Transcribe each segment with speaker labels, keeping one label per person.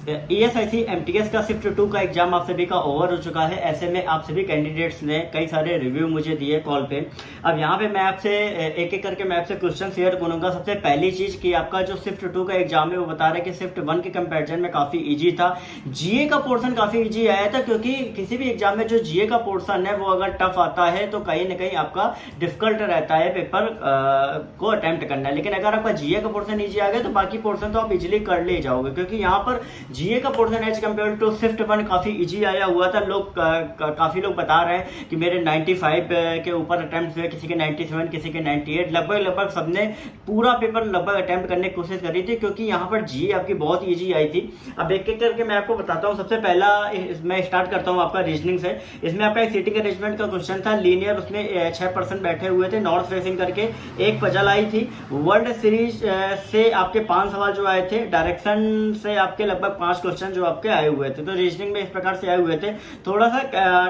Speaker 1: ESIC MTS का shift 2 का exam आप सभी का ओवर हो चुका है। ऐसे में आप सभी कैंडिडेट्स ने कई सारे रिव्यू मुझे दिए कॉल पे। अब यहाँ पे मैं आपसे एक एक करके मैं आपसे क्वेश्चन शेयर करूंगा। सबसे पहली चीज कि आपका जो शिफ्ट 2 का एग्जाम है वो बता रहा है कि शिफ्ट 1 के कंपैरिजन में काफी इजी था। जीए का पोर्शन काफी इजी आया था, क्योंकि किसी भी एग्जाम में जो जीए का पोर्शन है वो अगर टफ आता है तो कहीं ना कहीं आपका डिफिकल्ट रहता है पेपर को अटेम्प्ट करना। लेकिन अगर आपका जीए का पोर्शन इजी आ गया तो बाकी पोर्शन तो आप इजिली कर ले जाओगे, क्योंकि यहाँ पर जीए का portion as compare to shift 1 काफी इजी आया हुआ था। काफी लोग बता रहे हैं कि मेरे 95 के ऊपर अटेम्प्ट हुए, किसी के 97, किसी के 98, लगभग सबने पूरा पेपर लगभग अटेम्प्ट करने की कोशिश करी थी, क्योंकि यहाँ पर जीए आपकी बहुत इजी आई थी। अब एक एक करके मैं आपको बताता हूँ। सबसे पहला मैं स्टार्ट करता हूँ आपका रीजनिंग से। इसमें आपका एक सीटिंग अरेंजमेंट का क्वेश्चन था, लीनियर, उसमें 6% बैठे हुए थे, नॉर्थ फेसिंग करके एक पजल आई थी। वर्ल्ड सीरीज से आपके 5 सवाल जो आए थे, डायरेक्शन से आपके लगभग 5 क्वेश्चन जो आपके आए हुए थे। तो रीजनिंग में इस प्रकार से आए हुए थे। थोड़ा सा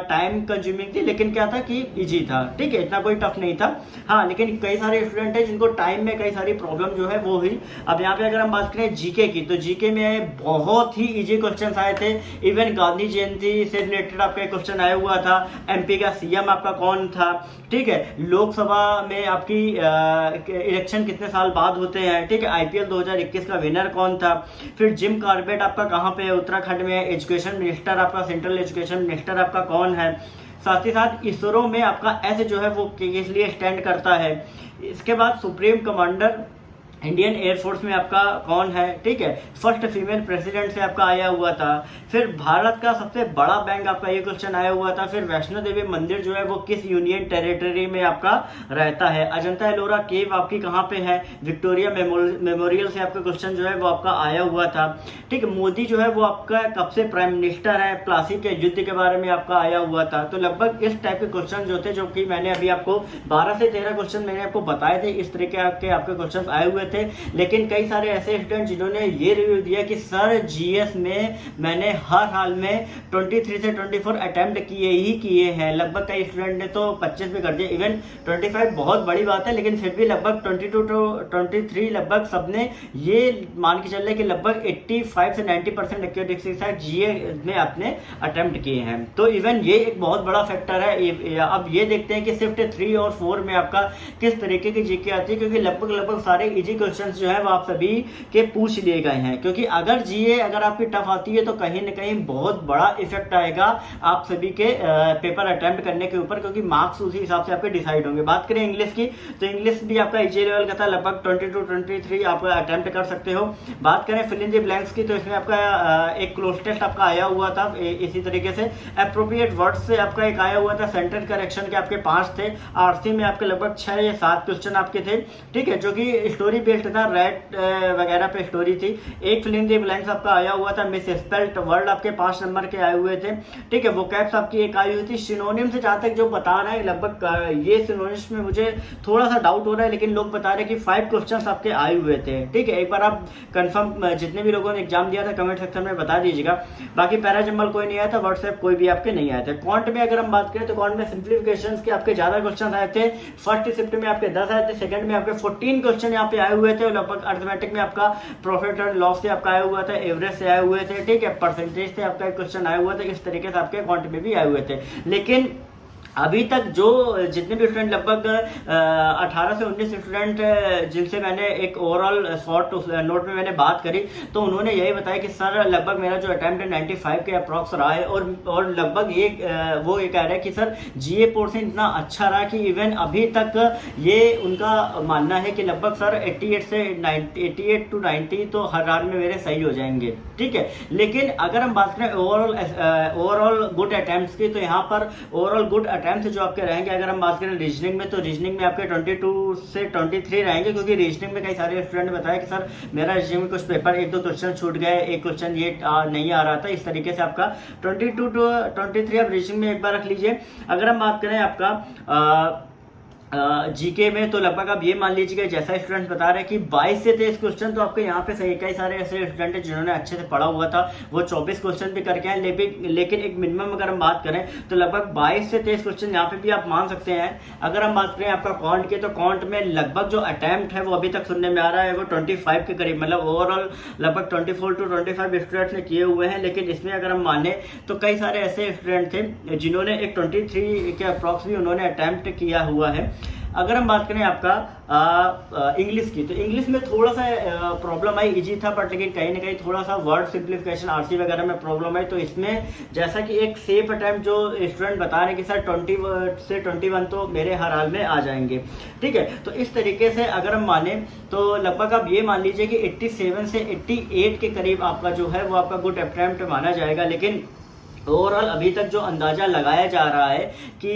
Speaker 1: टाइम कंज्यूमिंग थी, लेकिन क्या था कि इजी था, ठीक है, इतना कोई टफ नहीं था। हाँ, लेकिन कई सारे स्टूडेंट हैं जिनको टाइम में कई सारी प्रॉब्लम जो है वो हुई। अब यहाँ पे अगर हम बात करें जीके की, तो जीके में बहुत ही इजी क्वेश्चन आए थे। इवन गांधी जयंती से रिलेटेड आपका एक क्वेश्चन आया हुआ था। एमपी का सीएम आपका कौन था, ठीक है। लोकसभा में आपकी इलेक्शन कितने साल बाद होते हैं, ठीक है। आईपीएल 2021 का विनर कौन था। फिर जिम कॉर्बेट आपका कहाँ पे है, उत्तराखंड में। एजुकेशन मिनिस्टर आपका, सेंट्रल एजुकेशन मिनिस्टर आपका कौन है। साथ ही साथ इसरो में आपका एस जो है वो किस लिए स्टैंड करता है। इसके बाद सुप्रीम कमांडर इंडियन एयरफोर्स में आपका कौन है, ठीक है। फर्स्ट फीमेल प्रेसिडेंट से आपका आया हुआ था। फिर भारत का सबसे बड़ा बैंक आपका ये क्वेश्चन आया हुआ था। फिर वैष्णो देवी मंदिर जो है वो किस यूनियन टेरिटरी में आपका रहता है। अजंता एलोरा केव आपकी कहाँ पे है। विक्टोरिया मेमोरियल से आपका क्वेश्चन जो है वो आपका आया हुआ था, ठीक है। मोदी जो है वो आपका कब से प्राइम मिनिस्टर है। प्लासी के युद्ध के बारे में आपका आया हुआ था। तो लगभग इस टाइप के क्वेश्चन जो थे, जो कि मैंने अभी आपको 12 से 13 क्वेश्चन मैंने आपको बताए थे, इस तरीके के आपके क्वेश्चन आए हुए थे। लेकिन कई सारे ऐसे स्टूडेंट जिन्होंने ये रिव्यू दिया कि सर जीएस में मैंने हर हाल में 23 से 24 अटेम्प्ट किए हैं। लगभग कई स्टूडेंट ने तो 25 भी कर दिया। इवन 25 बहुत बड़ी बात है, लेकिन फिर भी लगभग 22 to 23 लगभग सबने ये मान के चल रहे कि लगभग 85 से 90% एक्यूरेसी के साथ जीए में आपने अटेम्प्ट किए हैं। तो इवन ये एक बहुत बड़ा फैक्टर है। अब ये देखते हैं कि शिफ्ट 3 और 4 में आपका किस तरीके की जीके आती है, क्योंकि लगभग सारे इजी क्वेश्चन जो है वो आप सभी के पूछ लिए गए हैं। क्योंकि अगर जीए अगर आपकी टफ आती है तो कहीं ना कहीं बहुत बड़ा इफेक्ट आएगा आप सभी के पेपर अटेम्प्ट करने के ऊपर, क्योंकि मार्क्स उसी हिसाब से आपके डिसाइड होंगे। बात करें इंग्लिश की, तो इंग्लिश भी आपका इजी लेवल का था, लगभग 22-23 आप अटेम्प्ट कर सकते हो। बात करें फिल इन द ब्लैंक्स की, तो इसमें आपका एक क्लोज टेस्ट आपका आया हुआ था। इसी तरीके से अप्रोप्रिएट वर्ड्स से आपका एक आया हुआ था। सेंटेंस करेक्शन के आपके 5 थे। आरसी में आपके लगभग 6 या 7 क्वेश्चन आपके थे, ठीक है, जो कि स्टोरी बेस्ड था, रेट वगैरह पे स्टोरी थी। एक फिल इन द ब्लैंक्स आपका आया हुआ था। मिस स्पेल्ट वर्ड आपके 5 नंबर के आए हुए थे, ठीक है। वोकैब्स आपकी एक आई हुई थी। सिनोनिम से जहां तक जो बता रहा है, लगभग ये सिनोनिम्स में मुझे थोड़ा सा डाउट हो रहा है, लेकिन लोग बता रहे हैं कि 5 क्वेश्चंस आपके आए हुए थे, ठीक है। एक बार आप कंफर्म जितने भी लोगों ने एग्जाम दिया था कमेंट सेक्शन में बता दीजिएगा। बाकी पैराजम्बल कोई नहीं आया था, व्हाट्सएप कोई भी आपके नहीं आए थे। क्वांट में अगर हम बात करें तो क्वांट में सिंप्लीफिकेशन के आपके ज्यादा क्वेश्चन आए थे। फर्स्ट शिफ्ट में आपके 10 आए थे, सेकंड में आपके 14 क्वेश्चन यहाँ पे आए हुए थे। लगभग अर्थमेटिक में आपका प्रॉफिट एंड लॉस से आपका आया हुआ था, एवरेज से आए हुए थे, ठीक है। परसेंटेज से आपका एक क्वेश्चन आया हुआ था। इस तरीके से आपके क्वांट में भी आए हुए थे। लेकिन अभी तक जो जितने भी स्टूडेंट, लगभग 18 से 19 स्टूडेंट जिनसे मैंने एक ओवरऑल शॉर्ट नोट में मैंने बात करी, तो उन्होंने यही बताया कि सर लगभग मेरा जो अटेम्प्ट है 95 के अप्रॉक्स रहा है। और लगभग वो ये कह रहे हैं कि सर जीए पोर्शन इतना अच्छा रहा कि इवन अभी तक ये उनका मानना है कि लगभग सर 88 to 90 तो हर हाल में मेरे सही हो जाएंगे, ठीक है। लेकिन अगर हम बात करें ओवरऑल गुड अटेम्प्ट्स की, तो यहाँ पर ओवरऑल गुड अटेम्प्ट जो आपके रहेंगे। अगर हम बात करें रीजनिंग में, तो रीजनिंग में आपके 22 से 23 रहेंगे, क्योंकि रीजनिंग में कई सारे स्टूडेंट ने बताया कि सर मेरा रीजनिंग में कुछ पेपर 1-2 क्वेश्चन छूट गए, एक क्वेश्चन ये नहीं आ रहा था। इस तरीके से आपका 22 to 23 आप रीजनिंग में एक बार रख लीजिए। अगर हम बात करें आपका जीके में तो लगभग आप ये मान लीजिएगा, जैसा स्टूडेंट बता रहे हैं कि 22 से 23 क्वेश्चन तो आपके यहाँ पे सही, कई सारे ऐसे स्टूडेंट हैं जिन्होंने अच्छे से पढ़ा हुआ था, वो 24 क्वेश्चन भी करके आए, लेकिन एक मिनिमम अगर हम बात करें तो लगभग 22 से 23 क्वेश्चन यहाँ पे भी आप मान सकते हैं। अगर हम बात करें आपका काउंट के, तो काउंट में लगभग जो अटैम्प्ट है वो अभी तक सुनने में आ रहा है वो 25 के करीब, मतलब ओवरऑल लगभग 24 to 25 स्टूडेंट्स ने किए हुए हैं। लेकिन इसमें अगर हम माने तो कई सारे ऐसे स्टूडेंट थे जिन्होंने एक 23 के अप्रॉक्स भी उन्होंने अटैम्प्ट किया हुआ है। अगर हम बात करें आपका इंग्लिश की, तो इंग्लिश में थोड़ा सा प्रॉब्लम आई, इजी था बट लेकिन कहीं ना कहीं थोड़ा सा वर्ड सिंप्लीफिकेशन आरसी वगैरह में प्रॉब्लम आई। तो इसमें जैसा कि एक सेफ अटैम्प्ट जो स्टूडेंट बता रहे हैं कि सर 20 से 21 तो मेरे हर हाल में आ जाएंगे, ठीक है। तो इस तरीके से अगर हम माने तो लगभग आप ये मान लीजिए कि 87 से 88 के करीब आपका जो है वो आपका गुड अटैम्प्ट माना जाएगा। लेकिन ओवरऑल अभी तक जो अंदाजा लगाया जा रहा है कि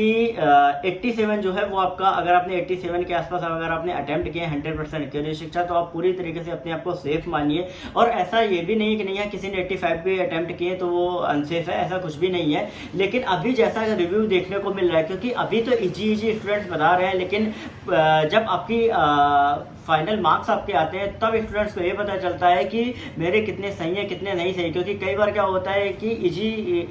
Speaker 1: 87 जो है वो आपका, अगर आपने 87 के आसपास अगर आपने अटेम्प्ट किया 100% एक्यूरेट शिक्षा, तो आप पूरी तरीके से अपने आप को सेफ मानिए। और ऐसा ये भी नहीं कि नहीं है किसी ने 85 भी अटेम्प्ट किए तो वो अनसेफ है, ऐसा कुछ भी नहीं है। लेकिन अभी जैसा रिव्यू देखने को मिल रहा है, क्योंकि अभी तो इजी स्टूडेंट्स बता रहे हैं, लेकिन जब आपकी फाइनल मार्क्स आपके आते हैं तब स्टूडेंट्स को ये पता चलता है कि मेरे कितने सही है कितने नहीं सही। क्योंकि कई बार क्या होता है कि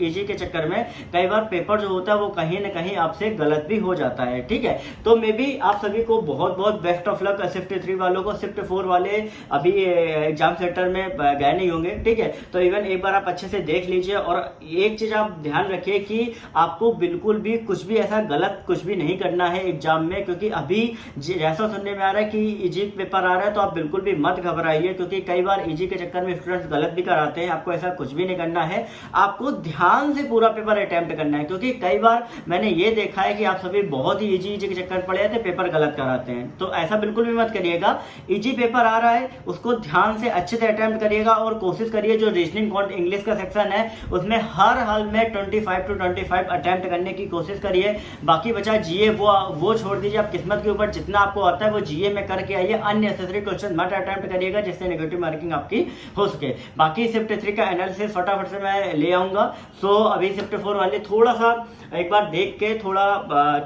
Speaker 1: इजी के चक्कर में कई बार पेपर जो होता है वो कहीं ना कहीं आपसे गलत भी हो जाता है, ठीक है। तो मे बी आप सभी को बहुत बहुत बेस्ट ऑफ लक। शिफ्ट 3 वालों को, शिफ्ट 4 वाले अभी एग्जाम सेंटर में गए नहीं होंगे, ठीक है। तो इवन एक बार आप अच्छे से देख लीजिए। और एक चीज आप ध्यान रखिए कि आपको बिल्कुल भी कुछ भी ऐसा गलत कुछ भी नहीं करना है एग्जाम में, क्योंकि अभी जैसा सुनने में आ रहा है कि इजी पेपर आ रहा है, तो आप बिल्कुल भी मत घबराइए, क्योंकि कई बार इजी के चक्कर में स्टूडेंट्स गलत भी कराते हैं। आपको ऐसा कुछ भी नहीं करना है, आपको ध्यान से पूरा पेपर अटेम्प्ट करना है। क्योंकि कई बार मैंने ये देखा है कि आप सभी बहुत ही इजी के चक्कर पड़े थे, पेपर गलत कराते हैं। तो ऐसा बिल्कुल भी मत करिएगा। इजी पेपर आ रहा है उसको ध्यान से अच्छे से अटेम्प्ट करिएगा और कोशिश करिए जो रीजनिंग काउंट इंग्लिश का सेक्शन है उसमें हर हाल में 25 to 25 अटेम्प्ट करने की कोशिश करिए। बाकी बचा जीए वो छोड़ दीजिए, आप किस्मत के ऊपर जितना आपको आता है वो जीए में करके आइए। अननेसेसरी क्वेश्चन मत अटेम्प्ट करिएगा जिससे नेगेटिव मार्किंग आपकी हो सके। बाकी शिफ्ट 3 का एनालिसिस फटाफट से मैं ले आऊंगा। सो अभी शिफ्ट 4 वाले थोड़ा सा एक बार देख के थोड़ा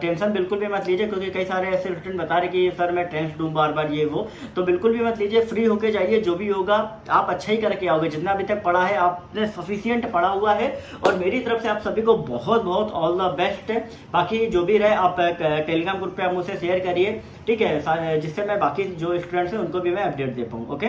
Speaker 1: टेंशन बिल्कुल भी मत लीजिए, क्योंकि कई सारे ऐसे स्टूडेंट बता रहे कि सर मैं टेंस दूं बार बार ये वो, तो बिल्कुल भी मत लीजिए। फ्री होके जाइए, जो भी होगा आप अच्छा ही करके आओगे। जितना अभी तक पढ़ा है आपने सफिशियंट पढ़ा हुआ है, और मेरी तरफ से आप सभी को बहुत बहुत ऑल द बेस्ट है। बाकी जो भी रहे आप टेलीग्राम ग्रुप पे आप मुझसे शेयर करिए, ठीक है, जिससे मैं बाकी जो स्टूडेंट्स हैं उनको भी मैं अपडेट दे पाऊँ। ओके।